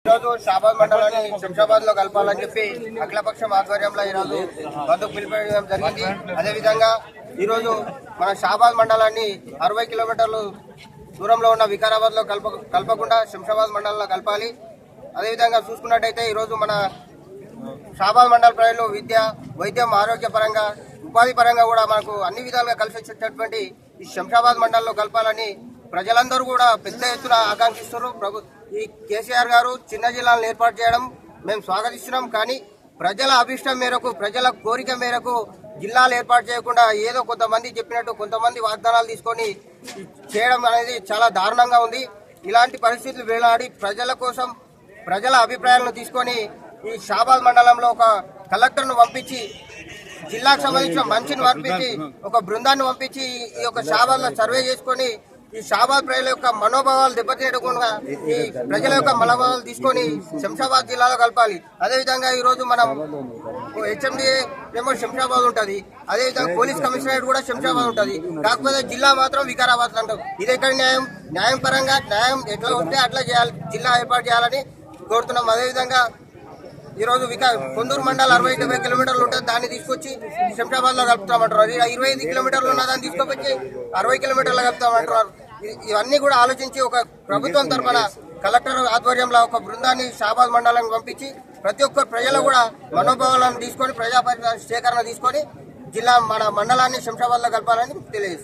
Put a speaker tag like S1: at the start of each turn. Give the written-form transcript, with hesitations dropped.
S1: ఈరోజు షాబాద్ మండలాన్ని శంషాబాద్ లో కలపాలని చెప్పి అఖిలపక్షం ఆధ్వర్యంలో ఈరోజు బంధుకు పిలిపించడం జరిగింది. అదేవిధంగా ఈరోజు మన షాబాద్ మండలాన్ని 60 కిలోమీటర్లు దూరంలో ఉన్న వికారాబాద్ లో కలపకుండా శంషాబాద్ మండలంలో కలపాలి. అదేవిధంగా చూసుకున్నట్టయితే ఈరోజు మన షాబాద్ మండల ప్రజలు విద్య, వైద్యం, ఆరోగ్యపరంగా, ఉపాధి పరంగా కూడా మనకు అన్ని విధాలుగా కలిసి వచ్చేటటువంటి ఈ శంషాబాద్ మండలంలో కలపాలని ప్రజలందరూ కూడా పెద్ద ఎత్తున ఆకాంక్షిస్తున్నారు. ఈ కేసీఆర్ గారు చిన్న జిల్లాలను ఏర్పాటు చేయడం మేము స్వాగతిస్తున్నాం. కానీ ప్రజల అభిష్టం మేరకు, ప్రజల కోరిక మేరకు జిల్లాలు ఏర్పాటు చేయకుండా ఏదో కొంతమంది చెప్పినట్టు కొంతమంది వాగ్దానాలు తీసుకొని చేయడం అనేది చాలా దారుణంగా ఉంది. ఇలాంటి పరిస్థితులు వేలాడి ప్రజల కోసం, ప్రజల అభిప్రాయాలను తీసుకొని ఈ షాబాద్ మండలంలో ఒక కలెక్టర్ను పంపించి, జిల్లాకు సంబంధించిన మనిషిని పంపించి, ఒక బృందాన్ని పంపించి ఈ యొక్క షాబాద్ లో సర్వే చేసుకొని ఈ షాబాద్ ప్రజల యొక్క మనోభావాలు దెబ్బతీయకుండా ఈ ప్రజల యొక్క మనోభావాలు తీసుకొని శంషాబాద్ జిల్లాలో కలపాలి. అదేవిధంగా ఈ రోజు మనం హెచ్ఎండిఏ ఏమో శంషాబాద్ ఉంటుంది, అదేవిధంగా పోలీస్ కమిషనరేట్ కూడా శంషాబాద్ ఉంటుంది. కాకపోతే జిల్లా మాత్రం వికారాబాద్ అంటాం. ఇది ఎక్కడ న్యాయం? న్యాయం పరంగా న్యాయం ఎట్లా వస్తే అట్లా చేయాలి, జిల్లా ఏర్పాటు చేయాలని కోరుతున్నాం. అదేవిధంగా ఈరోజు కొందూరు మండలం 60-70 కిలోమీటర్లు ఉంటుంది, దాన్ని తీసుకొచ్చి శంషాబాద్ లో కలుపుతామంటారు. 25 కిలోమీటర్లు ఉన్న దాన్ని తీసుకొచ్చి 60 కిలోమీటర్లు కలుపుతామంటారు. ఇవన్నీ కూడా ఆలోచించి ఒక ప్రభుత్వం తరఫున కలెక్టర్ ఆధ్వర్యంలో ఒక బృందాన్ని షాబాద్ మండలానికి పంపించి ప్రతి ఒక్క ప్రజలు కూడా మనోభావాలను తీసుకొని, ప్రజా సేకరణ తీసుకొని జిల్లా మన మండలాన్ని శంషాబాద్ లో కలపాలని తెలియజేస్తారు.